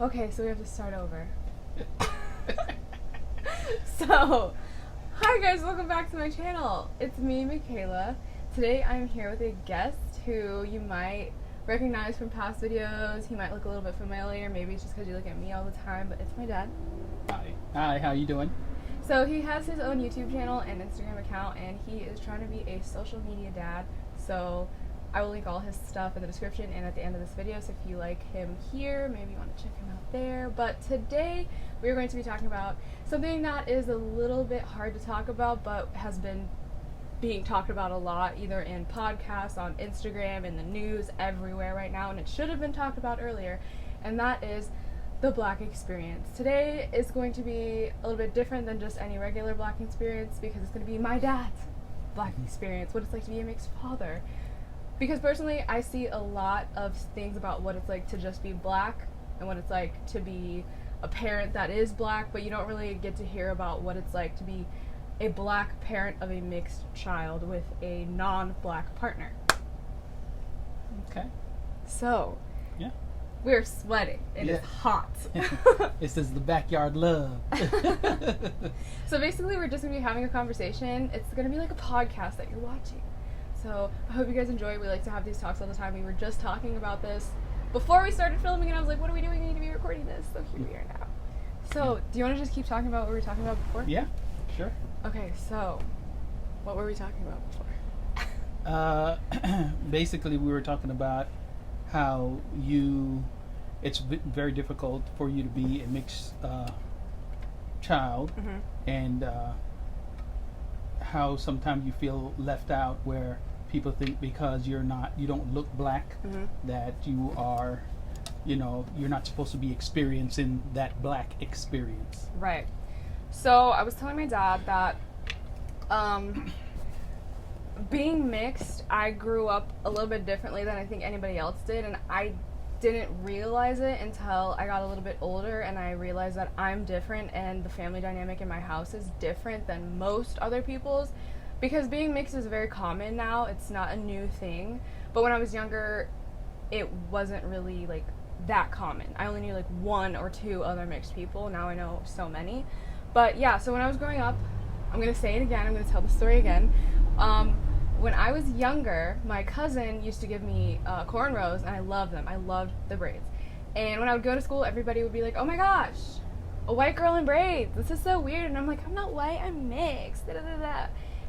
Okay, so we have to start over. So, hi guys, welcome back to my channel. It's me, Mikayla. Today I'm here with a guest who you might recognize from past videos. He might look a little bit familiar, maybe it's just because you look at me all the time, but it's my dad. Hi, how you doing? So he has his own YouTube channel and Instagram account, and he is trying to be a social media dad. So I will link all his stuff in the description and at the end of this video, so if you like him here, maybe you want to check him out there. But today we're going to be talking about something that is a little bit hard to talk about, but has been being talked about a lot, either in podcasts, on Instagram, in the news, everywhere right now, and it should have been talked about earlier, and that is the Black experience. Today is going to be a little bit different than just any regular Black experience, because it's going to be my dad's Black experience, what it's like to be a mixed father. Because personally, I see a lot of things about what it's like to just be Black and what it's like to be a parent that is Black, but you don't really get to hear about what it's like to be a Black parent of a mixed child with a non-Black partner. Okay. So, yeah, we're sweating. It is hot. This is the backyard love. So basically, we're just going to be having a conversation. It's going to be like a podcast that you're watching. So I hope you guys enjoy it. We like to have these talks all the time. We were just talking about this before we started filming, and I was like, what are we doing? We need to be recording this. So here we are now. So do you want to just keep talking about what we were talking about before? Yeah, sure. Okay, so what were we talking about before? Basically, we were talking about how it's very difficult for you to be a mixed child, and how sometimes you feel left out, where people think because you don't look Black, that you are, you're not supposed to be experiencing that Black experience. Right. So I was telling my dad that being mixed, I grew up a little bit differently than I think anybody else did, and I didn't realize it until I got a little bit older, and I realized that I'm different and the family dynamic in my house is different than most other people's, because being mixed is very common now. It's not a new thing, but when I was younger it wasn't really like that common. I only knew like one or two other mixed people. Now I know so many. But yeah, so when I was growing up, I'm gonna say it again, I'm gonna tell the story again. When I was younger, my cousin used to give me cornrows, and I loved them. I loved the braids. And when I would go to school, everybody would be like, oh my gosh, a white girl in braids. This is so weird. And I'm like, I'm not white, I'm mixed. Da, da, da, da.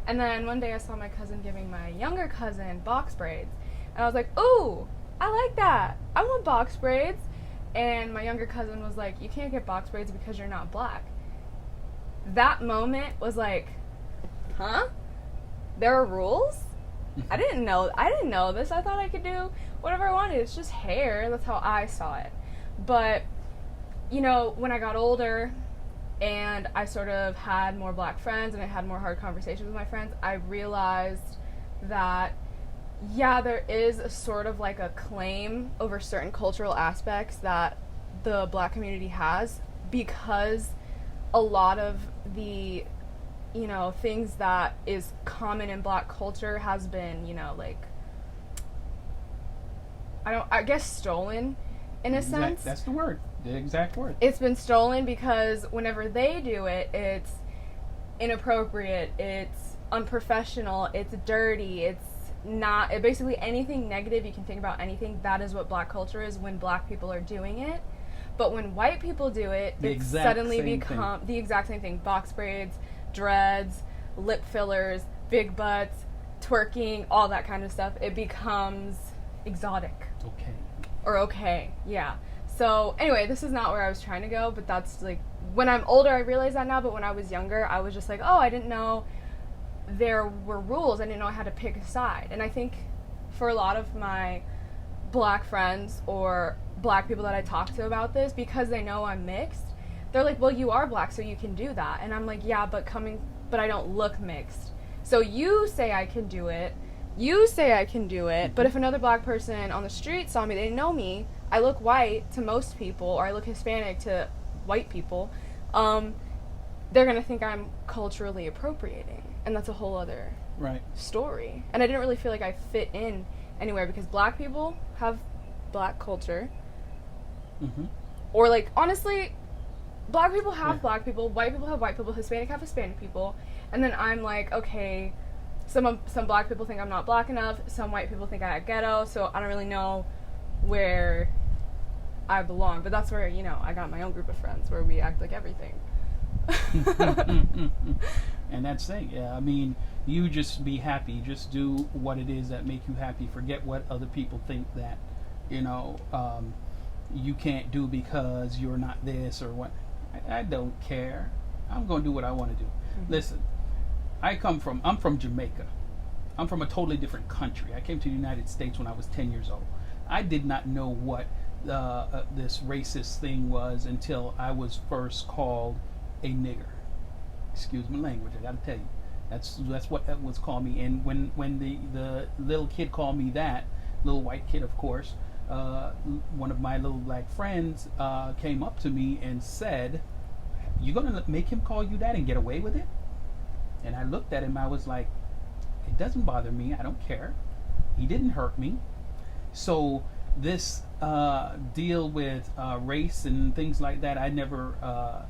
And then one day I saw my cousin giving my younger cousin box braids. And I was like, ooh, I like that. I want box braids. And my younger cousin was like, you can't get box braids because you're not Black. That moment was like, huh? There are rules? I didn't know this. I thought I could do whatever I wanted. It's just hair. That's how I saw it. But, when I got older and I sort of had more Black friends and I had more hard conversations with my friends, I realized that, yeah, there is a sort of like a claim over certain cultural aspects that the Black community has, because a lot of the things that is common in Black culture has been, I guess stolen in a sense. That's the word, the exact word. It's been stolen because whenever they do it, it's inappropriate, it's unprofessional, it's dirty, it's not, basically anything negative you can think about, anything, that is what Black culture is when Black people are doing it. But when white people do it, it suddenly becomes the exact same thing. Box braids, dreads, lip fillers, big butts, twerking, all that kind of stuff. It becomes exotic. Okay, yeah. So anyway, this is not where I was trying to go, but that's like, when I'm older I realize that now, but when I was younger I was just like, oh, I didn't know there were rules. I didn't know I had to pick a side. And I think for a lot of my Black friends or Black people that I talk to about this, because they know I'm mixed, they're like, well, you are Black, so you can do that. And I'm like, yeah, but I don't look mixed. So you say I can do it, but if another Black person on the street saw me, they know me, I look white to most people, or I look Hispanic to white people, they're gonna think I'm culturally appropriating, and that's a whole other story. And I didn't really feel like I fit in anywhere, because Black people have Black culture, Or like, honestly, black people have black people, white people have white people, Hispanic have Hispanic people, and then I'm like, okay, some black people think I'm not black enough, some white people think I act ghetto, so I don't really know where I belong. But that's where, you know, I got my own group of friends where we act like everything. And that's it. Yeah, I mean, you just be happy. Just do what it is that make you happy. Forget what other people think that, you know, you can't do because you're not this or what. I don't care. I'm going to do what I want to do. Mm-hmm. Listen, I'm from Jamaica. I'm from a totally different country. I came to the United States when I was 10 years old. I did not know what this racist thing was until I was first called a nigger. Excuse my language, I gotta tell you. That's what that was called me. And when the little kid called me that, little white kid, of course, one of my little black friends came up to me and said, "You gonna make him call you that and get away with it?" And I looked at him, I was like, it doesn't bother me, I don't care. He didn't hurt me. So this deal with race and things like that, I never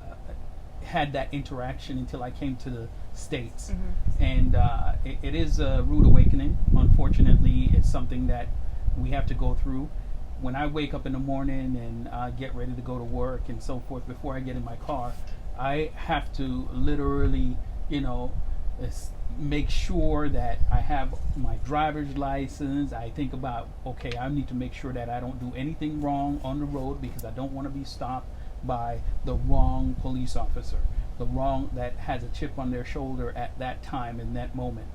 had that interaction until I came to the States. Mm-hmm. And it is a rude awakening. Unfortunately, it's something that we have to go through. When I wake up in the morning and get ready to go to work and so forth, before I get in my car, I have to literally, you know, make sure that I have my driver's license. I think about, okay, I need to make sure that I don't do anything wrong on the road because I don't want to be stopped by the wrong police officer, the wrong that has a chip on their shoulder at that time in that moment.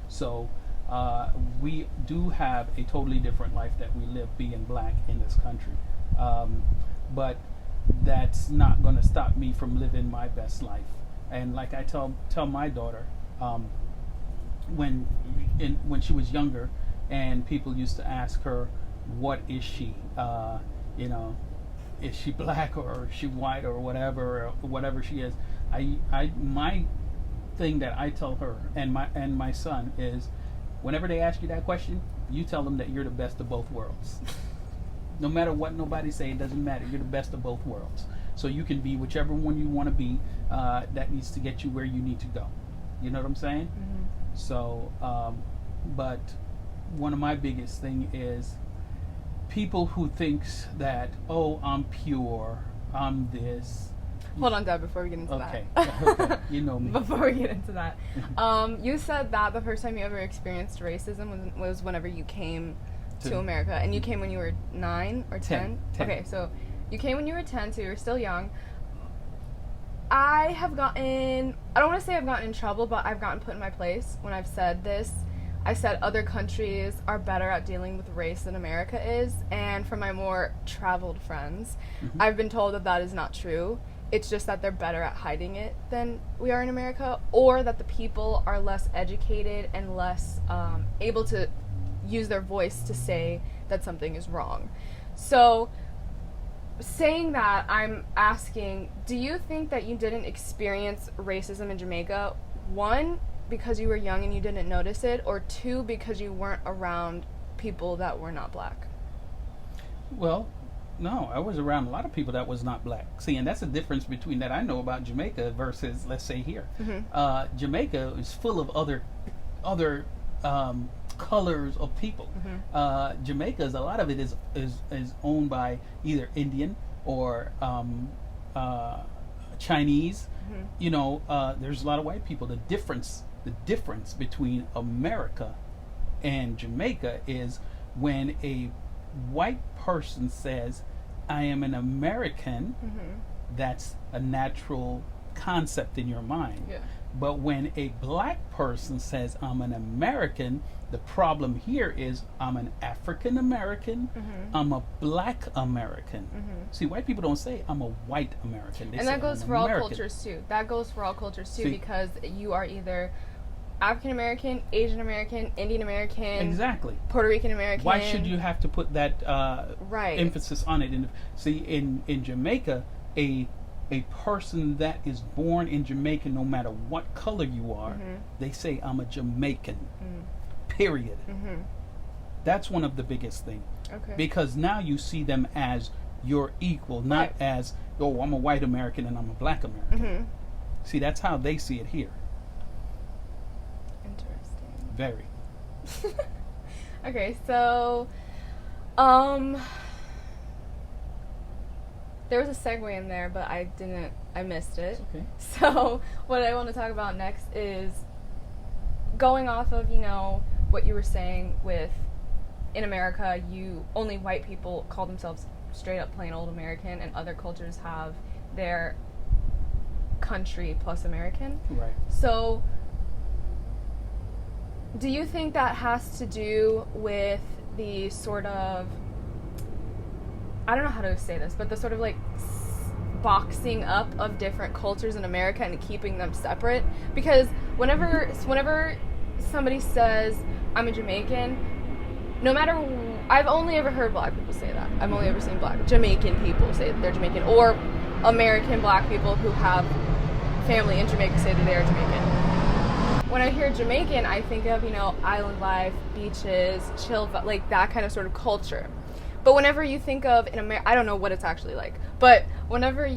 So we do have a totally different life that we live being black in this country, but that's not going to stop me from living my best life. And like I tell my daughter, when she was younger, and people used to ask her, "What is she? You know, is she black or is she white or whatever she is?" My thing that I tell her and my son is, whenever they ask you that question, you tell them that you're the best of both worlds. No matter what nobody say, it doesn't matter. You're the best of both worlds. So you can be whichever one you want to be. That needs to get you where you need to go. You know what I'm saying? Mm-hmm. So, but one of my biggest thing is people who thinks that, oh, I'm pure, I'm this. Hold on, Deb, before we get into that. Okay, you know me. Before we get into that, you said that the first time you ever experienced racism was whenever you came to America, and you came when you were 9 or 10? 10. Okay, so you came when you were 10, so you were still young. I don't want to say I've gotten in trouble, but I've gotten put in my place when I've said this. I said other countries are better at dealing with race than America is, and from my more traveled friends, mm-hmm. I've been told that that is not true. It's just that they're better at hiding it than we are in America, or that the people are less educated and less able to use their voice to say that something is wrong. So, saying that, I'm asking, do you think that you didn't experience racism in Jamaica, 1, because you were young and you didn't notice it, or 2, because you weren't around people that were not black? Well, no, I was around a lot of people that was not black. See, and that's the difference between that I know about Jamaica versus, let's say, here. Mm-hmm. Jamaica is full of other colors of people. Mm-hmm. Jamaica's, a lot of it is owned by either Indian or Chinese. Mm-hmm. You know, there's a lot of white people. The difference between America and Jamaica is when a white person says, "I am an American," mm-hmm. that's a natural concept in your mind. Yeah. But when a black person says, "I'm an American," the problem here is, I'm an African American, mm-hmm. I'm a black American. Mm-hmm. See, white people don't say, "I'm a white American." They and say, that goes for American. All cultures too. That goes for all cultures too, because you are either African American, Asian American, Indian American, exactly, Puerto Rican American. Why should you have to put that right. emphasis on it? See, in Jamaica, a person that is born in Jamaica, no matter what color you are, mm-hmm. they say, "I'm a Jamaican." Mm-hmm. Period. Mm-hmm. That's one of the biggest things. Okay. Because now you see them as you're equal, not Right. as, oh, I'm a white American and I'm a black American. Mm-hmm. See, that's how they see it here. Interesting. Very. Okay, so, there was a segue in there, but I missed it. Okay. So, what I want to talk about next is going off of, what you were saying with, in America, only white people call themselves straight up plain old American, and other cultures have their country plus American. Right. So, do you think that has to do with the sort of, I don't know how to say this, but the sort of like boxing up of different cultures in America and keeping them separate? Because whenever somebody says, I'm a Jamaican, no matter, I've only ever heard black people say that. I've only ever seen Jamaican people say that they're Jamaican, or American black people who have family in Jamaica say that they are Jamaican. When I hear Jamaican, I think of, island life, beaches, chill, like that kind of sort of culture. But whenever you think of in America, I don't know what it's actually like, but whenever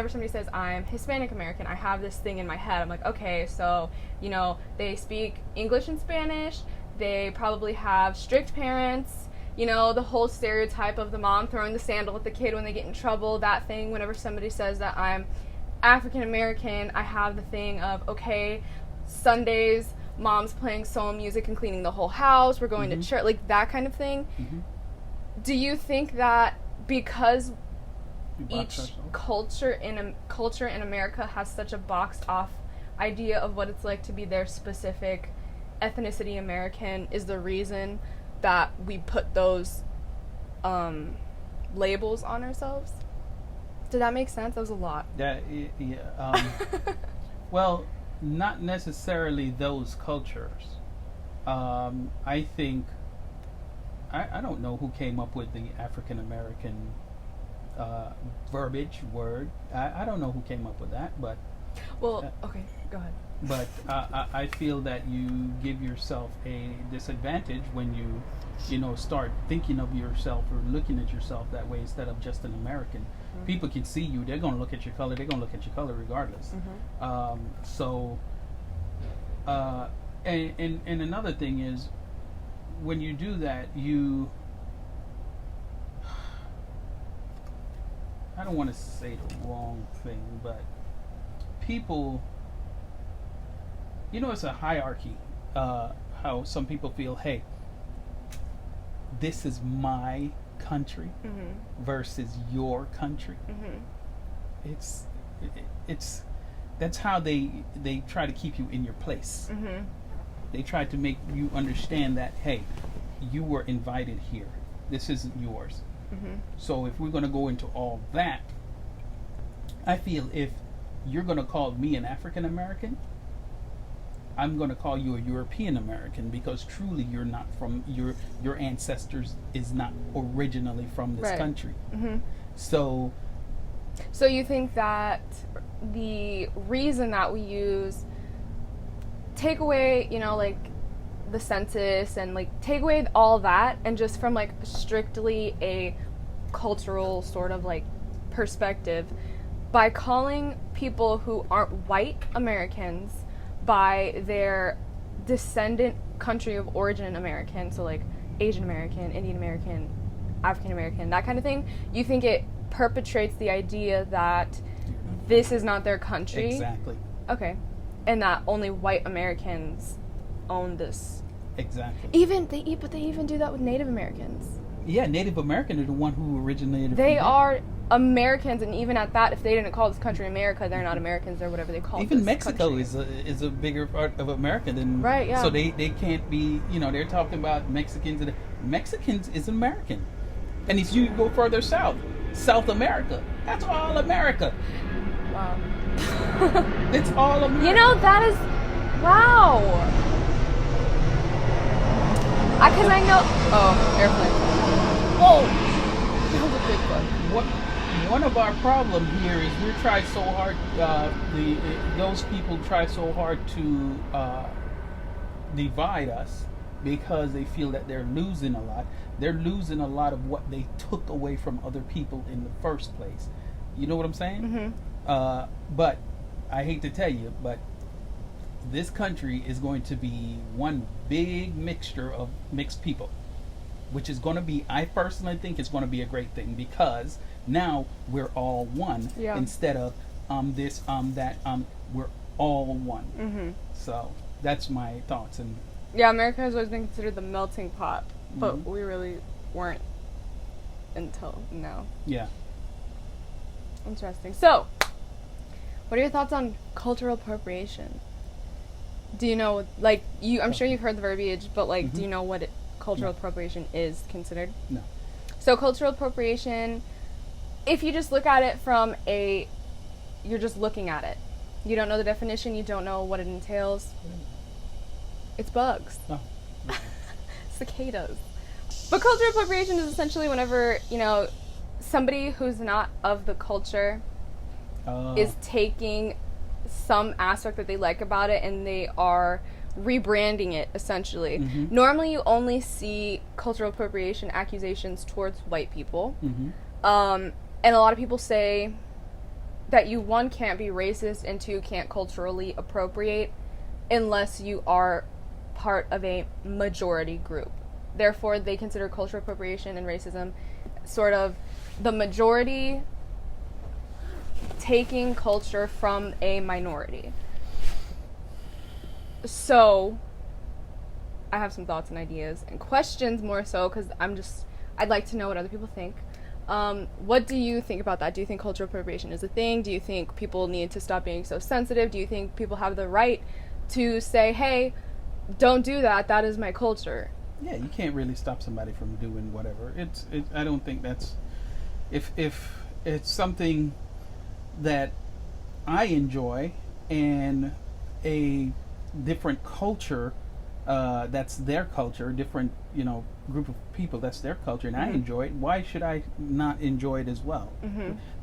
somebody says I'm Hispanic American, I have this thing in my head. I'm like, okay, so, they speak English and Spanish, they probably have strict parents, the whole stereotype of the mom throwing the sandal at the kid when they get in trouble, that thing. Whenever somebody says that I'm African American, I have the thing of, okay, Sundays, mom's playing soul music and cleaning the whole house, we're going to church, like that kind of thing. Mm-hmm. Do you think that because each ourselves. culture in America has such a boxed off idea of what it's like to be their specific ethnicity American is the reason that we put those labels on ourselves? Did that make sense? That was a lot. Well, not necessarily those cultures. I think I don't know who came up with the African American verbiage word. I don't know who came up with that, but well, okay, go ahead. But I feel that you give yourself a disadvantage when you start thinking of yourself or looking at yourself that way instead of just an American. Mm-hmm. People can see you; they're going to look at your color. They're going to look at your color regardless. Mm-hmm. And another thing is, when you do that, I don't want to say the wrong thing, but people, it's a hierarchy. How some people feel, hey, this is my country versus your country. Mm-hmm. It's that's how they try to keep you in your place. Mm-hmm. They try to make you understand that, hey, you were invited here. This isn't yours. Mm-hmm. So if we're going to go into all that, I feel if you're going to call me an African American, I'm going to call you a European American, because truly you're not from your ancestors is not originally from this country. Mm-hmm. So you think that the reason that we take away, like the census and like take away all that and just from like strictly a cultural sort of like perspective, by calling people who aren't white Americans by their descendant country of origin American, so like Asian American, Indian American, African American, that kind of thing, you think it perpetrates the idea that this is not their country? Exactly. Okay. And that only white Americans own this. Exactly. But they even do that with Native Americans. Yeah, Native American are the one who originated. They are Americans, and even at that, if they didn't call this country America, they're not Americans or whatever they call it. Even Mexico is a bigger part of America than right. Yeah. So they can't be. They're talking about Mexicans, and Mexicans is American, and if you go further south, South America, that's all America. Wow. It's all America. That is wow. Because I know. Oh, airplane. Whoa! That was a big one. One of our problem here is we try so hard. Those people try so hard to divide us because they feel that they're losing a lot. They're losing a lot of what they took away from other people in the first place. You know what I'm saying? But I hate to tell you, but this country is going to be one big mixture of mixed people, which is going to be, I personally think it's going to be a great thing, because now we're all one instead of this, that, we're all one. So that's my thoughts. And yeah, America has always been considered the melting pot, but we really weren't until now. Yeah. Interesting. So, what are your thoughts on cultural appropriation? Do you know, like, I'm sure you've heard the verbiage, but, like, do you know what cultural appropriation is considered? No. So, cultural appropriation, if you just look at it from you're just looking at it. You don't know the definition, you don't know what it entails. It's bugs. Oh. Cicadas. But cultural appropriation is essentially whenever, somebody who's not of the culture is taking some aspect that they like about it and they are rebranding it, essentially. Normally you only see cultural appropriation accusations towards white people. And a lot of people say that you, one, can't be racist, and two, can't culturally appropriate unless you are part of a majority group. Therefore, they consider cultural appropriation and racism sort of the majority taking culture from a minority. So, I have some thoughts and ideas and questions more so, because I'd like to know what other people think. What do you think about that? Do you think cultural appropriation is a thing? Do you think people need to stop being so sensitive? Do you think people have the right to say, hey, don't do that, that is my culture? Yeah, you can't really stop somebody from doing whatever. I don't think that's, if it's something that I enjoy and a different culture, that's their culture, different, group of people, that's their culture, and I enjoy it, why should I not enjoy it as well?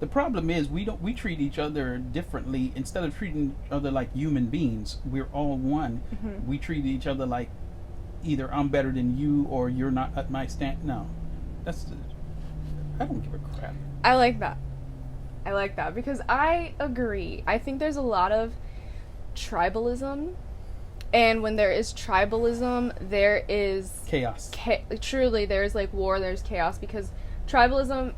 The problem is we treat each other differently. Instead of treating each other like human beings, we're all one. We treat each other like either I'm better than you or you're not at my stand. No, I don't give a crap. I like that because I agree. I think there's a lot of tribalism, and when there is tribalism, there is chaos. Truly, there's like war, there's chaos, because tribalism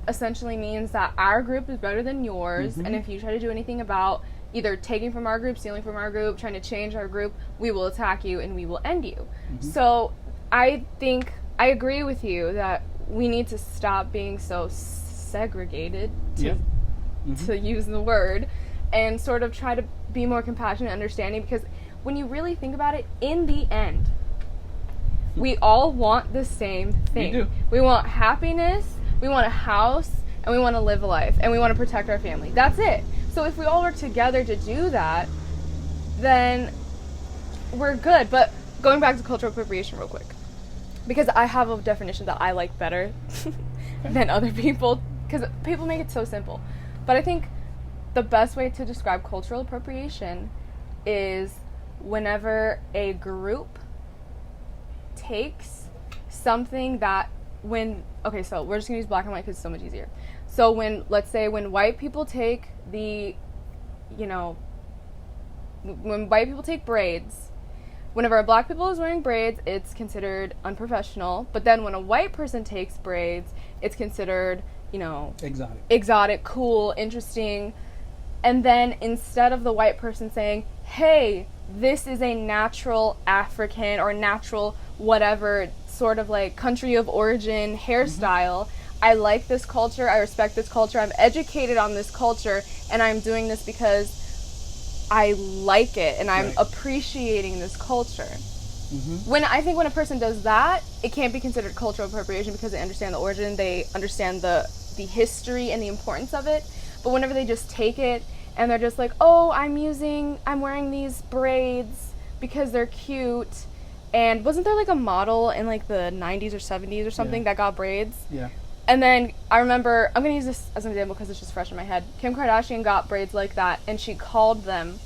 essentially means that our group is better than yours, and if you try to do anything about either taking from our group, stealing from our group, trying to change our group, we will attack you and we will end you. So I think I agree with you that we need to stop being so segregated, to use the word, and sort of try to be more compassionate and understanding, because when you really think about it, in the end, we all want the same thing. We do. We want happiness, we want a house, and we want to live a life, and we want to protect our family. That's it. So if we all work together to do that, then we're good. But going back to cultural appropriation real quick, because I have a definition that I like better than other people, because people make it so simple. But I think the best way to describe cultural appropriation is whenever a group takes something that okay, so we're just going to use black and white because it's so much easier. So let's say when white people take when white people take braids, whenever a black people is wearing braids, it's considered unprofessional. But then when a white person takes braids, it's considered, exotic, cool, interesting. And then instead of the white person saying, hey, this is a natural African or natural whatever sort of like country of origin hairstyle, I like this culture, I respect this culture, I'm educated on this culture, and I'm doing this because I like it and I'm appreciating this culture. When a person does that, it can't be considered cultural appropriation because they understand the origin, they understand the history and the importance of it. But whenever they just take it and they're just like, oh, I'm wearing these braids because they're cute. And wasn't there like a model in like the 90s or 70s or something that got braids? Yeah. And then I remember, I'm going to use this as an example because it's just fresh in my head. Kim Kardashian got braids like that, and she called them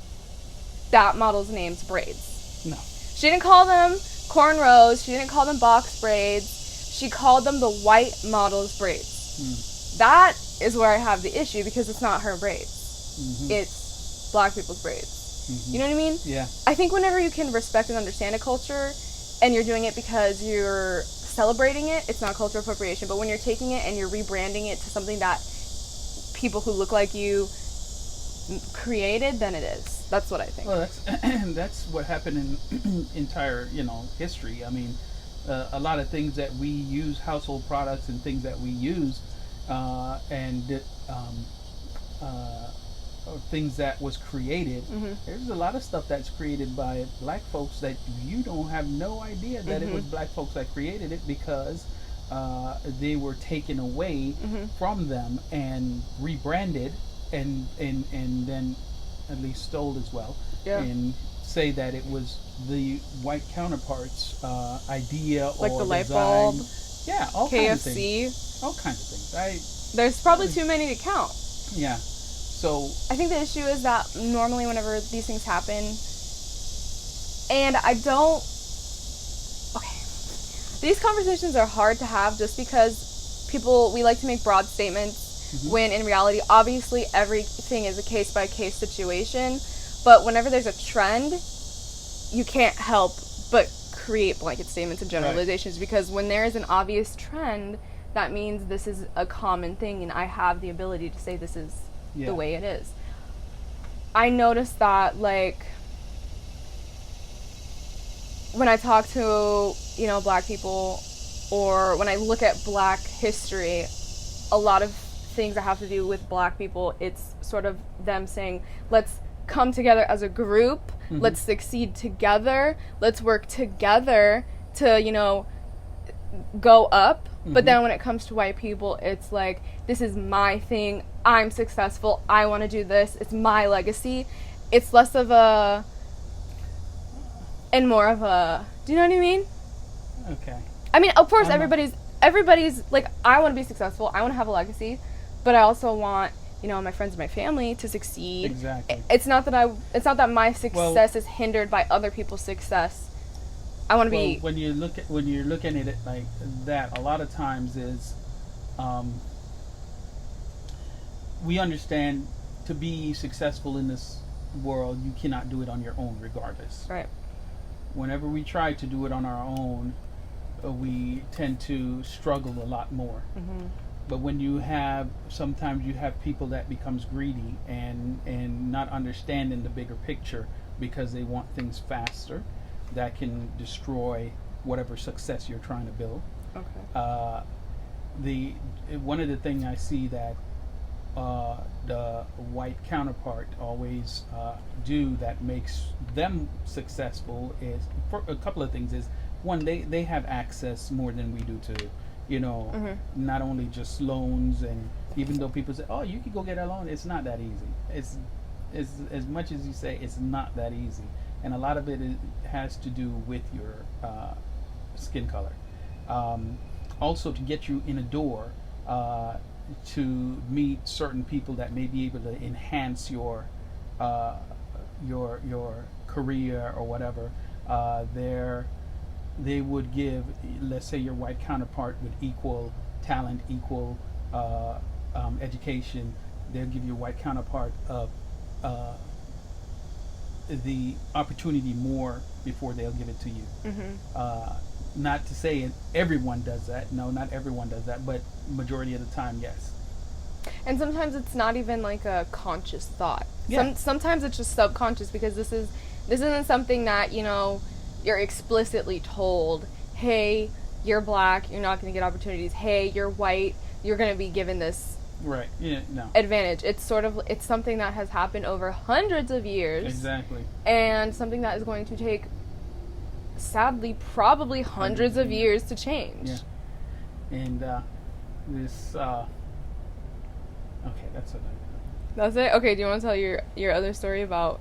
that model's names braids. No. She didn't call them cornrows. She didn't call them box braids. She called them the white model's braids. That is where I have the issue, because it's not her braids. It's black people's braids. You know what I mean? Yeah. I think whenever you can respect and understand a culture and you're doing it because you're celebrating it, it's not cultural appropriation. But when you're taking it and you're rebranding it to something that people who look like you created, then it is. That's what I think. Well, that's what happened in entire, history. I mean, a lot of things that we use, household products and things that we use, things that was created. There's a lot of stuff that's created by black folks that you don't have no idea that it was black folks that created it, because they were taken away from them and rebranded and then at least stole as well, and say that it was the white counterparts idea, like or the light design. bulb, all KFC, kinds of things. All kinds of things. There's probably too many to count. Yeah. So I think the issue is that normally whenever these things happen, and these conversations are hard to have just because we like to make broad statements when in reality, obviously everything is a case-by-case situation, but whenever there's a trend, you can't help but create blanket statements and generalizations, because when there is an obvious trend, that means this is a common thing, and I have the ability to say this is the way it is. I noticed that, like, when I talk to, black people, or when I look at black history, a lot of things that have to do with black people, it's sort of them saying, let's come together as a group, let's succeed together, let's work together to, go up. But then when it comes to white people, it's like, this is my thing, I'm successful, I want to do this, it's my legacy. It's less of a, and more of a, do you know what I mean? Okay. I mean, of course, everybody's like, I want to be successful, I want to have a legacy, but I also want, my friends and my family to succeed. Exactly. It's not that my success is hindered by other people's success. I want to be. When you're looking at it like that, a lot of times is, we understand to be successful in this world, you cannot do it on your own, regardless. Right. Whenever we try to do it on our own, we tend to struggle a lot more. But when sometimes you have people that becomes greedy and not understanding the bigger picture, because they want things faster, that can destroy whatever success you're trying to build. Okay. One of the things I see that the white counterpart always do that makes them successful is, for a couple of things, is one, they have access more than we do to, not only just loans, and even though people say, oh, you can go get a loan, it's not that easy. It's as much as you say, it's not that easy. And a lot of it has to do with your skin color. Also, to get you in a door, to meet certain people that may be able to enhance your career or whatever, they would give, let's say, your white counterpart with equal talent, equal education. They'll give your white counterpart the opportunity more before they'll give it to you. Not to say everyone does that. No, not everyone does that, but majority of the time, yes. And sometimes it's not even like a conscious thought. Yeah. Sometimes it's just subconscious, because this isn't something that, you're explicitly told, hey, you're black, you're not going to get opportunities. Hey, you're white, you're going to be given this advantage. It's something that has happened over hundreds of years. Exactly. And something that is going to take, sadly, probably hundreds of years to change. Yeah. And this okay, that's it. That's it? Okay, do you want to tell your other story about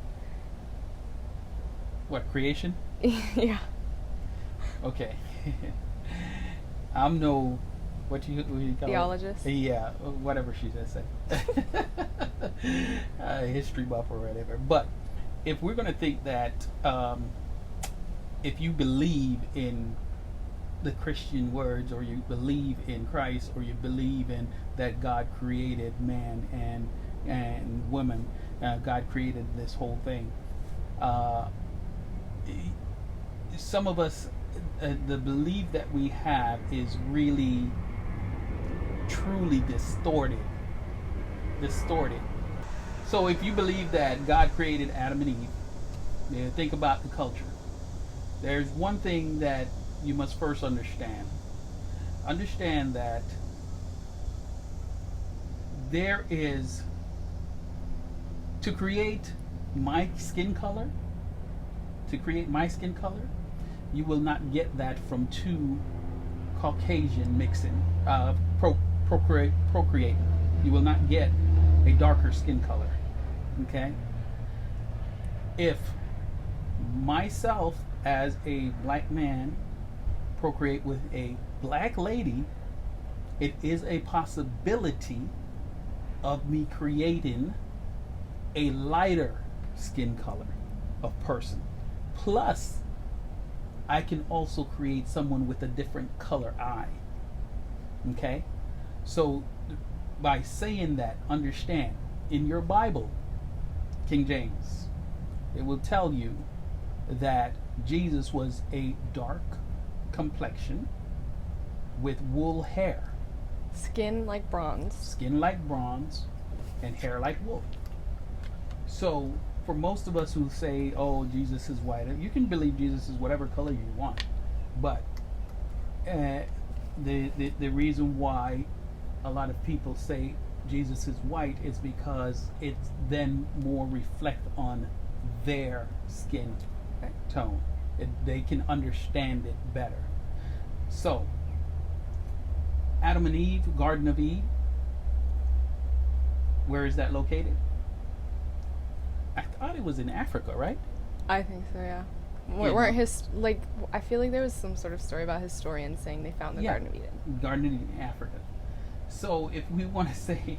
what, creation? Yeah. Okay. I'm no, what you call theologist? Yeah, whatever she just said. History buff or whatever. But if we're going to think that if you believe in the Christian words, or you believe in Christ, or you believe in that God created man and woman, God created this whole thing. Some of us, the belief that we have is really, truly distorted. So if you believe that God created Adam and Eve, think about the culture. There's one thing that you must first understand. Understand that there is, to create my skin color, you will not get that from two Caucasian mixing, procreating. You will not get a darker skin color. Okay? If myself as a black man procreate with a black lady, it is a possibility of me creating a lighter skin color of person. Plus, I can also create someone with a different color eye. Okay? So, by saying that, understand, in your Bible, King James, it will tell you that Jesus was a dark complexion with wool hair. Skin like bronze, and hair like wool. So, for most of us who say, oh, Jesus is white, you can believe Jesus is whatever color you want. But the reason why a lot of people say Jesus is white is because it's then more reflect on their skin tone. They can understand it better. So, Adam and Eve, Garden of Eden, where is that located? I thought it was in Africa, right? I think so, yeah. Weren't I feel like there was some sort of story about historians saying they found the Garden of Eden. Garden of Eden, Africa. So if we want to say,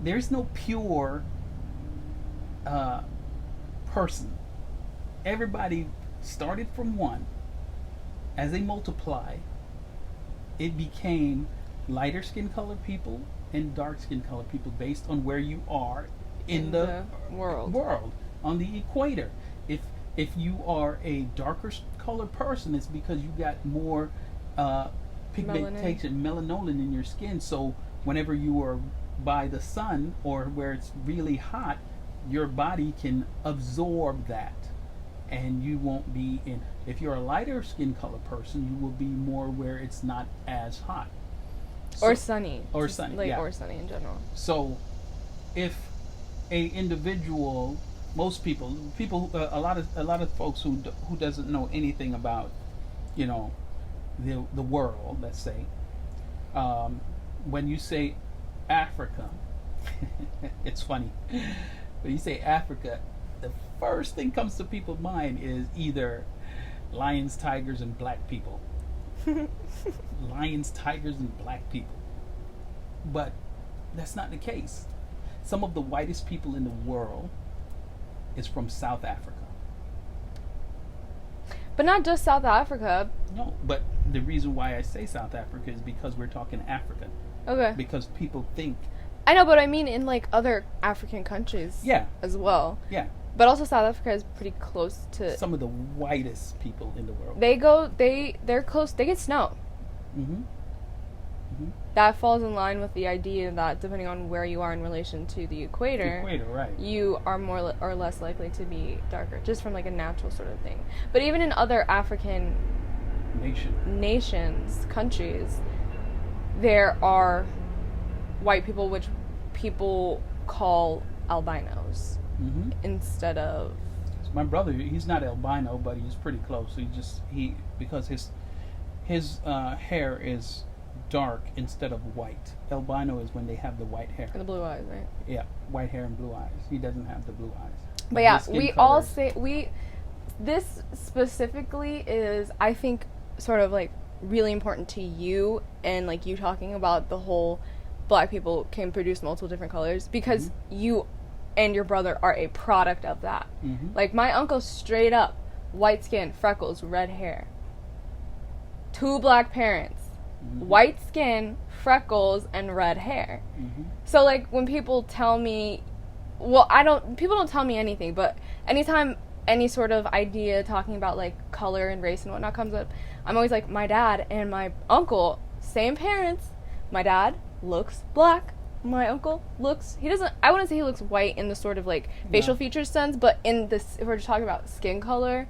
there's no pure person. Everybody started from one. As they multiply, it became lighter skin colored people and dark skin colored people based on where you are in the world on the equator. If you are a darker colored person, it's because you got more pigmentation, melanin in your skin. So whenever you are by the sun or where it's really hot, your body can absorb that, and you won't be in. If you're a lighter skin color person, you will be more where it's not as hot. So, or sunny. Or sunny, Or sunny in general. So if a individual, most people, a lot of folks who doesn't know anything about, the world, let's say, when you say Africa, it's funny. When you say Africa, the first thing comes to people's mind is either lions, tigers, and black people. Lions, tigers, and black people. But that's not the case. Some of the whitest people in the world is from South Africa. But not just South Africa. No, but the reason why I say South Africa is because we're talking African. Okay. Because people think. I know, but I mean in other African countries. Yeah. As well. Yeah. But also South Africa is pretty close to some of the whitest people in the world. They're close. They get snow. Mm-hmm. Mm-hmm. That falls in line with the idea that depending on where you are in relation to the equator, right, you are more or less likely to be darker, just from a natural sort of thing. But even in other African nations, countries, there are white people which people call albinos instead of. My brother, he's not albino, but he's pretty close. Because his hair is dark instead of white. Albino is when they have the white hair. And the blue eyes, right? Yeah, white hair and blue eyes. He doesn't have the blue eyes. But yeah, we all say this specifically is, I think, sort of really important to you, and you talking about the whole black people can produce multiple different colors because you and your brother are a product of that. My uncle straight up white skin, freckles, red hair. 2 black parents, white skin, freckles, and red hair. So, like, when people tell me, well, people don't tell me anything, but anytime any sort of idea talking about, like, color and race and whatnot comes up, I'm always like, my dad and my uncle, same parents. My dad looks black. My uncle looks, I wouldn't say he looks white in the sort of, like, facial features sense, but in this, if we're just talking about skin color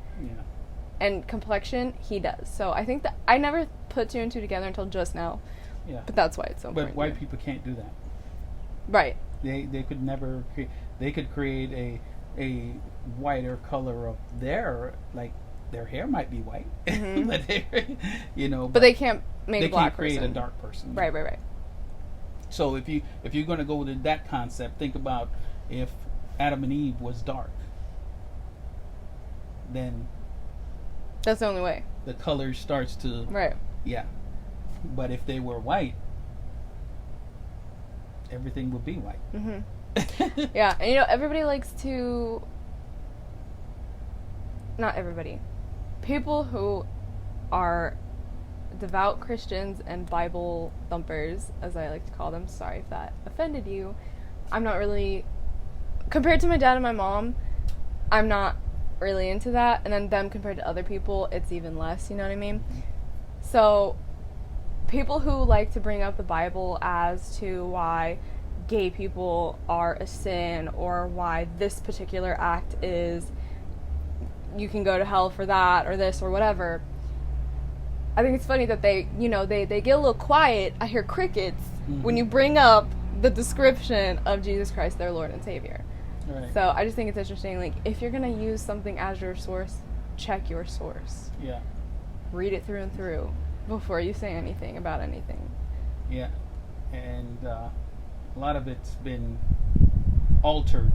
and complexion, he does. So I think that I never put 2 and 2 together until just now. Yeah. But that's why it's so important. But white people can't do that. Right. They could never create, they could create a whiter color of their, like, their hair might be white, but but they can't make a black create person. A dark person. Right. So if you're going to go to that concept, think about if Adam and Eve was dark, then that's the only way. The color starts to but if they were white, everything would be white. Yeah, and everybody likes to, not everybody, people who are devout Christians and Bible thumpers, as I like to call them, sorry if that offended you, I'm not really, compared to my dad and my mom, I'm not really into that, and then them compared to other people, it's even less, you know what I mean? So, people who like to bring up the Bible as to why gay people are a sin, or why this particular act is, you can go to hell for that, or this, or whatever, I think it's funny that they get a little quiet. I hear crickets when you bring up the description of Jesus Christ, their Lord and Savior. Right. So I just think it's interesting. Like, if you're gonna use something as your source, check your source. Yeah. Read it through and through before you say anything about anything. Yeah, and a lot of it's been altered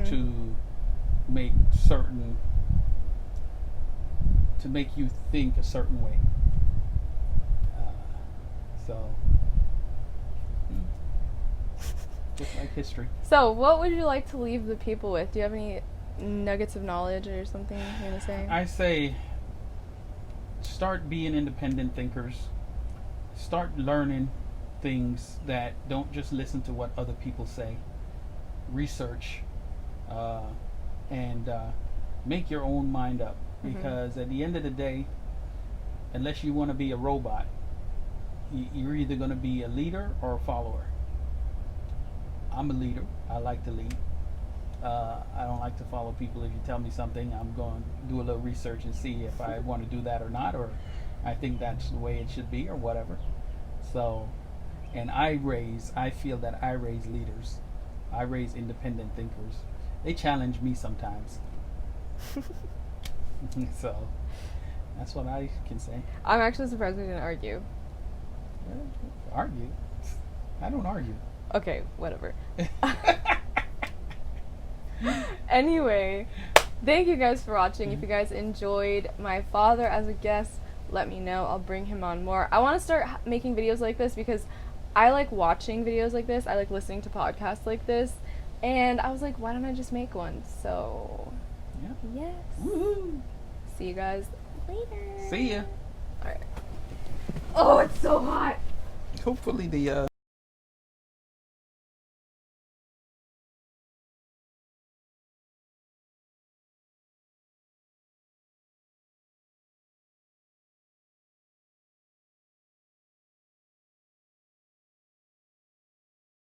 to make you think a certain way. Just like history. So, what would you like to leave the people with? Do you have any nuggets of knowledge or something you're going to say? I say, start being independent thinkers. Start learning things that don't just listen to what other people say. Research and make your own mind up. Because at the end of the day, unless you want to be a robot, you're either going to be a leader or a follower. I'm a leader. I like to lead. I don't like to follow people. If you tell me something, I'm going to do a little research and see if I want to do that or not, or I think that's the way it should be, or whatever. So, and I feel that I raise leaders. I raise independent thinkers. They challenge me sometimes. So, that's what I can say. I'm actually surprised we didn't argue. Argue? I don't argue. Okay, whatever. Anyway, thank you guys for watching. If you guys enjoyed my father as a guest, let me know. I'll bring him on more. I want to start making videos like this because I like watching videos like this. I like listening to podcasts like this. And I was like, why don't I just make one? So, yes. Woo-hoo. See you guys later. See ya. Alright. Oh, it's so hot. Hopefully the